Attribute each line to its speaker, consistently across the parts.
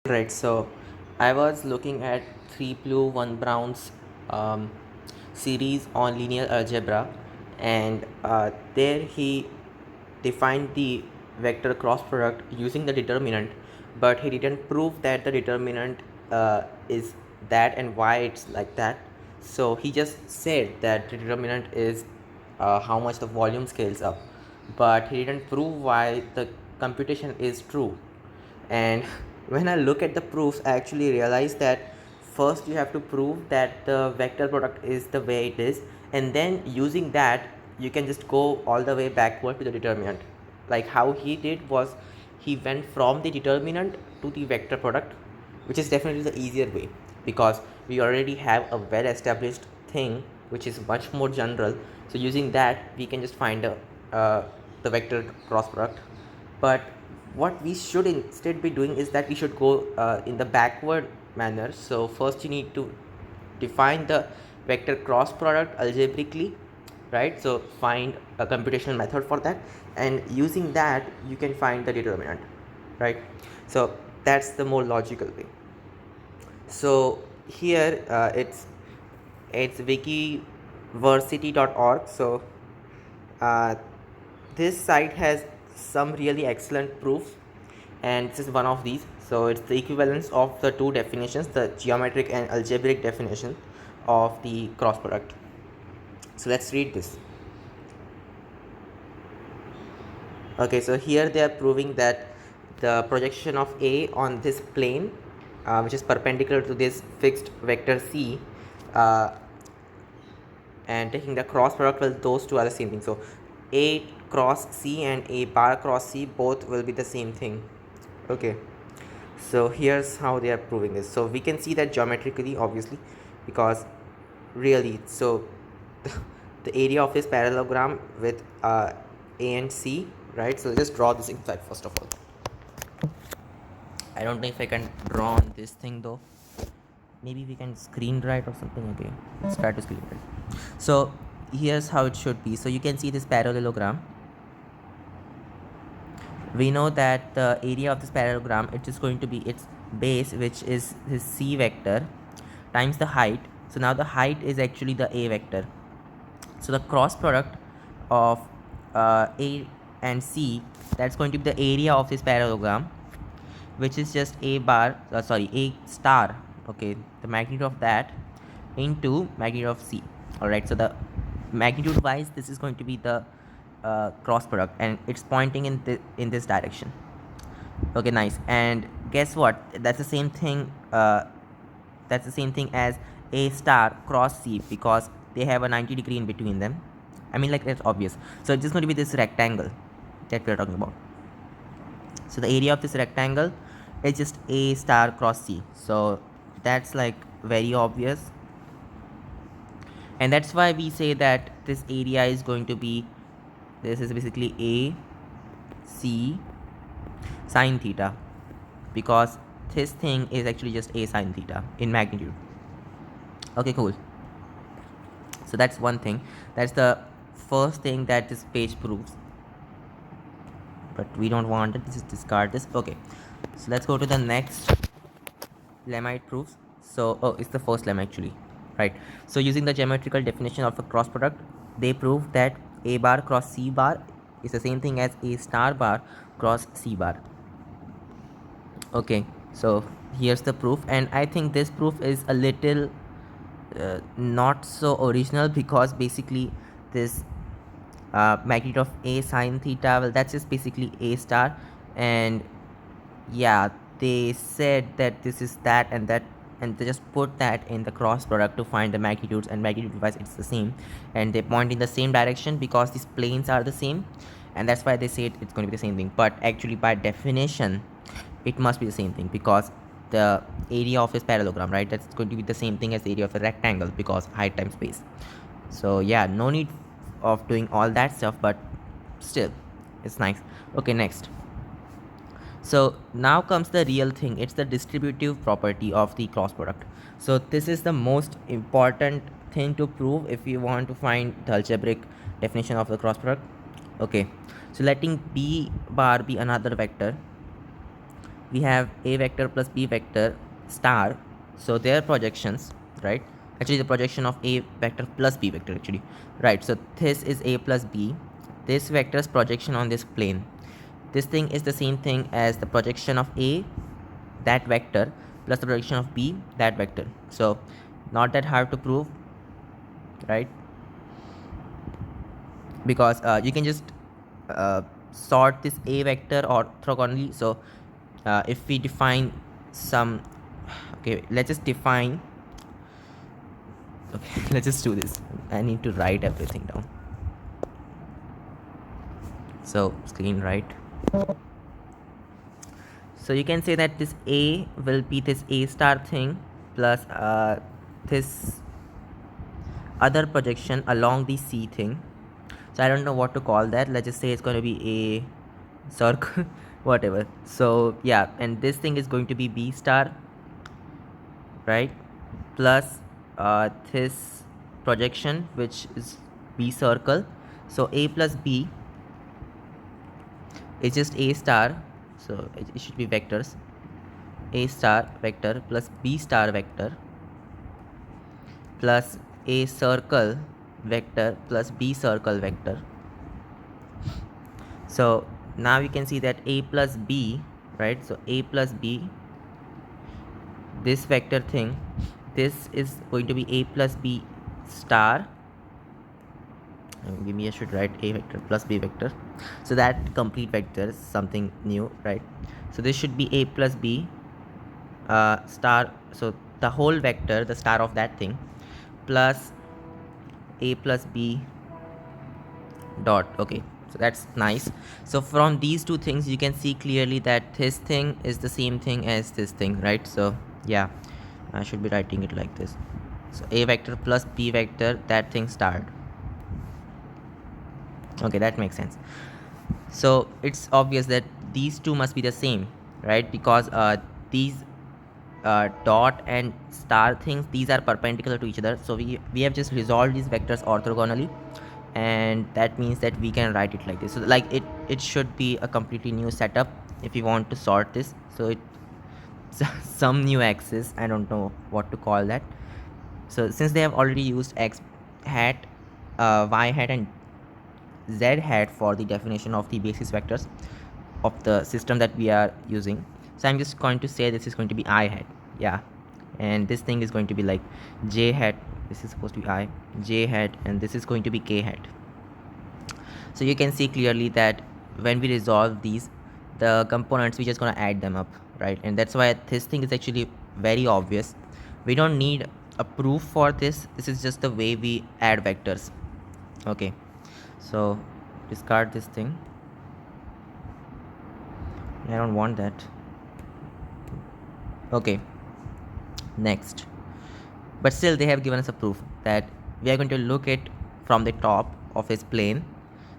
Speaker 1: Right, so I was looking at 3 Blue 1 Brown's um, series on linear algebra, and there he defined the vector cross product using the determinant, but he didn't prove that the determinant is that and why it's like that. So he just said that the determinant is how much the volume scales up, but he didn't prove why the computation is true. And when I look at the proofs, I actually realize that first you have to prove that the vector product is the way it is, and then using that you can just go all the way backward to the determinant. Like how he did was he went from the determinant to the vector product, which is definitely the easier way because we already have a well established thing which is much more general. So using that we can just find the vector cross product. But what we should instead be doing is that we should go in the backward manner. So first you need to define the vector cross product algebraically, right? So find a computational method for that, and using that you can find the determinant, right? So that's the more logical way. So here it's wikiversity.org. So uh, this site has some really excellent proofs, and this is one of these. So it's the equivalence of the two definitions, the geometric and algebraic definition of the cross product. So let's read this. Okay, so here they are proving that the projection of A on this plane, which is perpendicular to this fixed vector C, uh, and taking the cross product, well, those two are the same thing. So A cross C and A bar cross C both will be the same thing. Okay, so here's how they are proving this. So we can see that geometrically, obviously, because really, so the area of this parallelogram with A and C, right? So just draw this inside first of all. I don't know if I can draw on this thing though. Maybe we can screen write or something. Okay, let's try to screen write. So here's how it should be. So you can see this parallelogram. We know that the area of this parallelogram, it is going to be its base, which is this C vector, times the height. So now the height is actually the A vector. So the cross product of A and C, that's going to be the area of this parallelogram, which is just A bar, A star, okay, the magnitude of that into magnitude of C. Alright, so the magnitude wise, this is going to be the cross product, and it's pointing in this direction. Okay, nice. And guess what? That's the same thing. That's the same thing as A star cross C, because they have a 90-degree in between them. I mean, like, that's obvious. So it's just going to be this rectangle that we are talking about. So the area of this rectangle is just A star cross C. So that's like very obvious, and that's why we say that this area is going to be, this is basically A C sine theta, because this thing is actually just A sine theta in magnitude. Okay, cool. So that's one thing. That's the first thing that this page proves, but we don't want it. Just discard this. Okay, so let's go to the next lemma it proves. So it's the first lemma actually, right? So using the geometrical definition of a cross product, they prove that A bar cross C bar is the same thing as A star bar cross C bar. Okay, so here's the proof, and I think this proof is a little not so original, because basically this magnitude of A sine theta, well, that's just basically A star, and yeah, they said that this is that and that, and they just put that in the cross product to find the magnitudes, and magnitude wise it's the same, and they point in the same direction because these planes are the same, and that's why they say it's going to be the same thing. But actually by definition it must be the same thing, because the area of this parallelogram, right, that's going to be the same thing as the area of a rectangle, because height times space. So yeah, no need of doing all that stuff, but still it's nice. Okay, next. So now comes the real thing. It's the distributive property of the cross product. So this is the most important thing to prove if you want to find the algebraic definition of the cross product. Okay, so letting B bar be another vector, we have a vector plus b vector star, so their projections, right? Actually the projection of a vector plus b vector actually, right? So this is a plus b, this vector's projection on this plane, this thing is the same thing as the projection of a, that vector, plus the projection of b, that vector. So not that hard to prove, right? Because you can just sort this a vector orthogonally. So if we define some, okay, let's just define, okay, let's just do this. I need to write everything down. So screen right. So you can say that this a will be this a star thing plus this other projection along the c thing. So I don't know what to call that. Let's just say it's going to be a circle, whatever. So yeah, and this thing is going to be b star, right? Plus this projection, which is b circle. So a plus b is just a star. So it should be vectors. A star vector plus b star vector plus a circle vector plus b circle vector. So now you can see that a plus b, right? So a plus b, this vector thing, this is going to be a plus b star. Maybe I should write a vector plus b vector. So that complete vector is something new, right? So this should be a plus b star. So the whole vector, the star of that thing, plus a plus b dot. Okay, so that's nice. So from these two things you can see clearly that this thing is the same thing as this thing, right? So yeah, I should be writing it like this. So a vector plus b vector, that thing starred. Okay, that makes sense. So it's obvious that these two must be the same, right? Because these dot and star things, these are perpendicular to each other. So we have just resolved these vectors orthogonally, and that means that we can write it like this. So like it should be a completely new setup if we want to sort this. So it some new axis, I don't know what to call that. So since they have already used x hat, y hat and z hat for the definition of the basis vectors of the system that we are using, so I'm just going to say this is going to be I hat, yeah, and this thing is going to be like j hat, this is supposed to be I, j hat, and this is going to be k hat. So you can see clearly that when we resolve these, the components, we're just going to add them up, right? And that's why this thing is actually very obvious. We don't need a proof for this, this is just the way we add vectors. Okay, so discard this thing, I don't want that. Okay, next, but still they have given us a proof that we are going to look at from the top of his plane,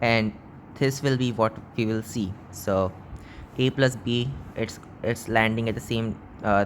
Speaker 1: and this will be what we will see. So a plus b, it's landing at the same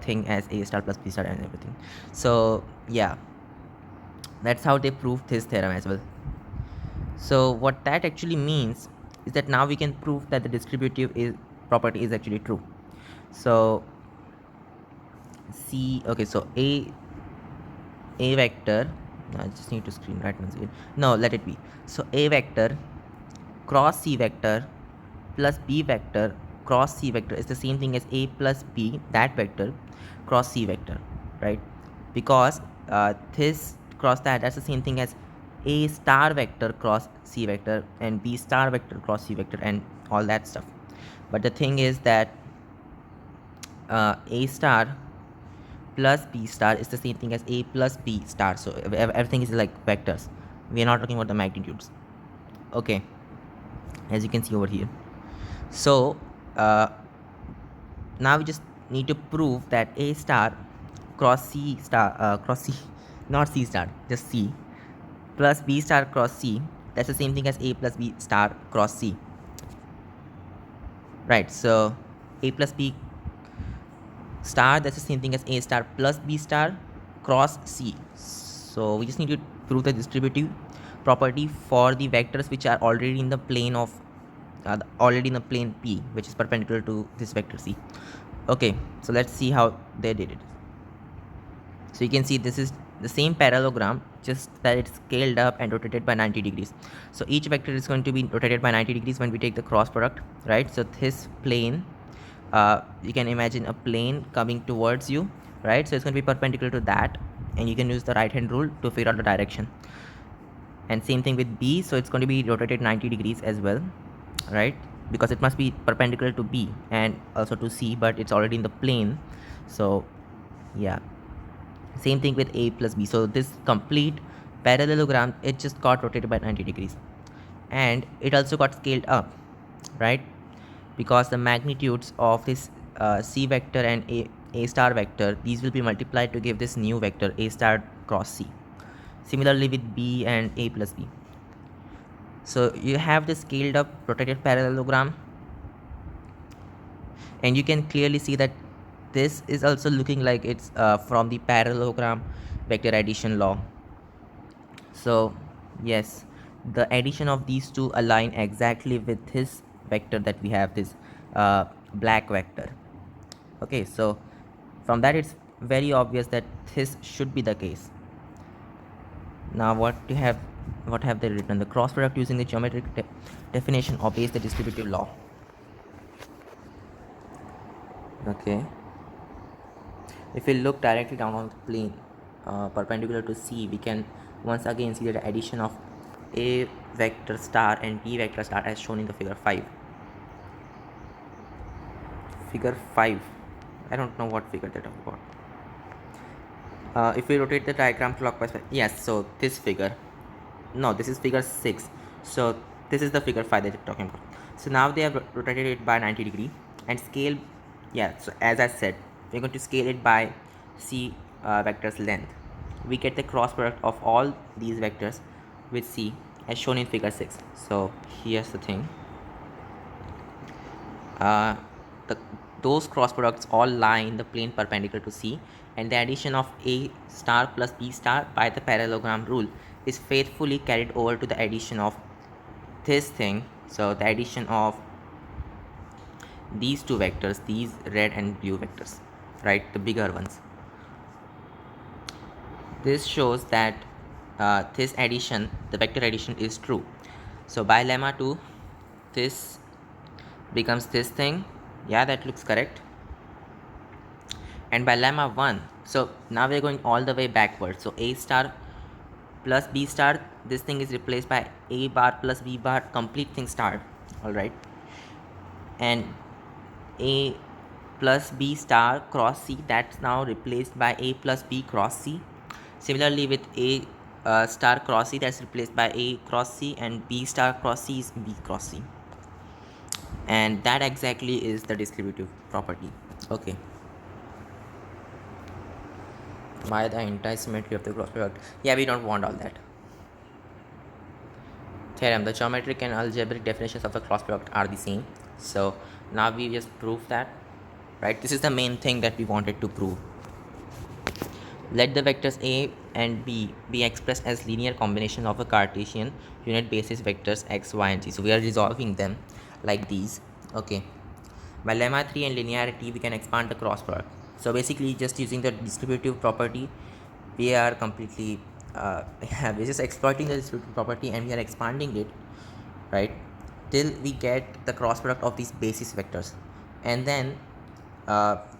Speaker 1: thing as a star plus b star and everything. So yeah, that's how they proved this theorem as well. So what that actually means is that now we can prove that the distributive property is actually true. So c, okay, so a vector, I just need to screen right once again. No, let it be. So a vector cross c vector plus b vector cross c vector is the same thing as a plus b, that vector, cross c vector, right? Because this cross that's the same thing as a star vector cross c vector and b star vector cross c vector and all that stuff. But the thing is that a star plus b star is the same thing as a plus b star. So everything is like vectors. We are not talking about the magnitudes. Okay, as you can see over here. So now we just need to prove that a star cross c star cross c, not c star, just c, plus b star cross c, that's the same thing as a plus b star cross c, right? So a plus b star, that's the same thing as a star plus b star cross c. So we just need to prove the distributive property for the vectors which are already in the plane of already in the plane p, which is perpendicular to this vector c. Okay, so let's see how they did it. So you can see this is the same parallelogram, just that it's scaled up and rotated by 90 degrees. So each vector is going to be rotated by 90 degrees when we take the cross product, right? So this plane, you can imagine a plane coming towards you, right? So it's going to be perpendicular to that, and you can use the right hand rule to figure out the direction. And same thing with B, so it's going to be rotated 90 degrees as well, right? Because it must be perpendicular to B and also to C, but it's already in the plane. So yeah, same thing with A plus B. So this complete parallelogram, it just got rotated by 90 degrees, and it also got scaled up, right? Because the magnitudes of this C vector and A star vector, these will be multiplied to give this new vector A star cross C. Similarly with B and A plus B. So you have the scaled up rotated parallelogram, and you can clearly see that this is also looking like it's from the parallelogram vector addition law. So yes, the addition of these two align exactly with this vector that we have, this black vector. Okay, so from that it's very obvious that this should be the case. Now what have they written? The cross product using the geometric definition obeys the distributive law. Okay, if we look directly down on the plane perpendicular to C, we can once again see the addition of A vector star and B vector star as shown in the figure 5. Figure 5, I don't know what figure they're talking about. If we rotate the diagram clockwise, yes, so this figure, no, this is figure 6, so this is the figure 5 that you're talking about. So now they have rotated it by 90 degree and scale, yeah, so as I said, we're going to scale it by C vector's length. We get the cross product of all these vectors with C as shown in figure 6. So here's the thing, the those cross products all lie in the plane perpendicular to C, and the addition of A star plus B star by the parallelogram rule is faithfully carried over to the addition of this thing. So the addition of these two vectors, these red and blue vectors, right, the bigger ones. This shows that this addition, the vector addition, is true. So by lemma 2, this becomes this thing. Yeah, that looks correct. And by lemma 1, so now we're going all the way backwards. So A star plus B star, this thing is replaced by A bar plus B bar, complete thing star. Alright. And A plus B star cross C, that's now replaced by A plus B cross C. Similarly with A star cross C, that's replaced by A cross C, and B star cross C is B cross C. And that exactly is the distributive property. Okay. By the anti-symmetry of the cross product. Yeah, we don't want all that. Theorem, the geometric and algebraic definitions of the cross product are the same. So now we just prove that, right? This is the main thing that we wanted to prove. Let the vectors A and B be expressed as linear combination of a Cartesian unit basis vectors x, y, and z. So we are resolving them like these. Okay. By lemma 3 and linearity, we can expand the cross product. So basically, just using the distributive property, we are completely we're just exploiting the distributive property, and we are expanding it, right, till we get the cross product of these basis vectors, and then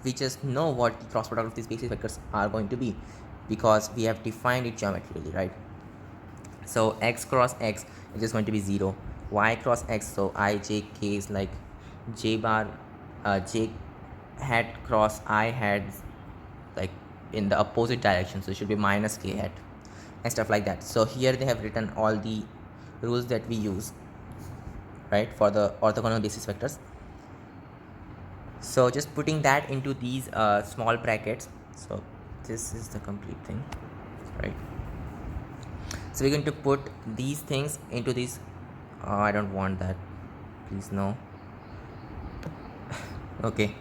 Speaker 1: we just know what the cross product of these basis vectors are going to be, because we have defined it geometrically, right? So x cross x is just going to be 0, y cross x, so I j k is like j bar j hat cross I hat, like in the opposite direction, so it should be minus k hat and stuff like that. So here they have written all the rules that we use, right, for the orthogonal basis vectors. So just putting that into these small brackets, so this is the complete thing, right? So we're going to put these things into these I don't want that, please, no. Okay,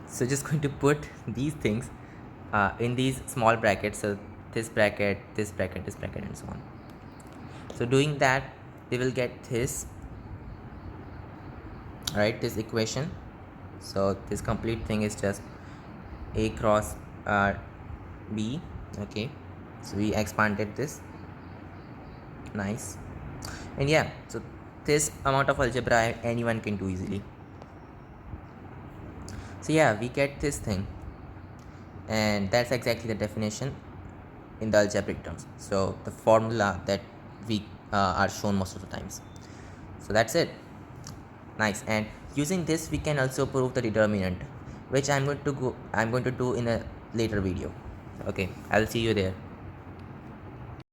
Speaker 1: so just going to put these things in these small brackets, so this bracket, this bracket, this bracket, and so on. So doing that, we will get this, right, this equation, So this complete thing is just a cross b. Okay, so we expanded this. Nice. And yeah, so this amount of algebra anyone can do easily. So yeah, we get this thing, and that's exactly the definition in the algebraic terms. So the formula that we are shown most of the times. So that's it. Nice. And using this we can also prove the determinant, which I'm going to do in a later video. Okay, I'll see you there.